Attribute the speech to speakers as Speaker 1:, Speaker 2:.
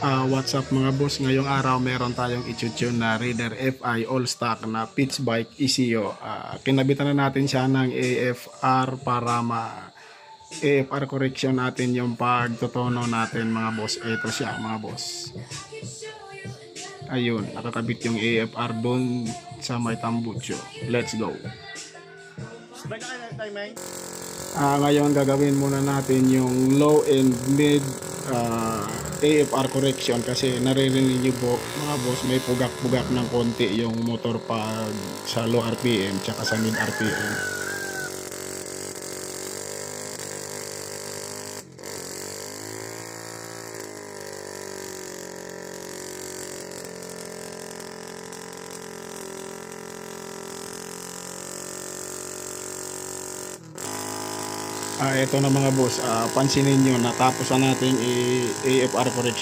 Speaker 1: What's up mga boss, ngayong araw meron tayong i-tune na Raider FI All Stock na pitch bike ECU. Kinabitan na natin siya ng AFR para AFR correction natin yung pagtotono natin mga boss. Ito siya mga boss. Ayun, nakakabit yung AFR dun sa may tambucho. Let's go. Ngayon gagawin muna natin yung low and mid AFR correction kasi naririnig niyo po mga boss, may pugak-pugak ng konti yung motor pag sa low RPM tsaka sa mid RPM. Ito na mga boss, pansinin nyo natapos na natin AFR correction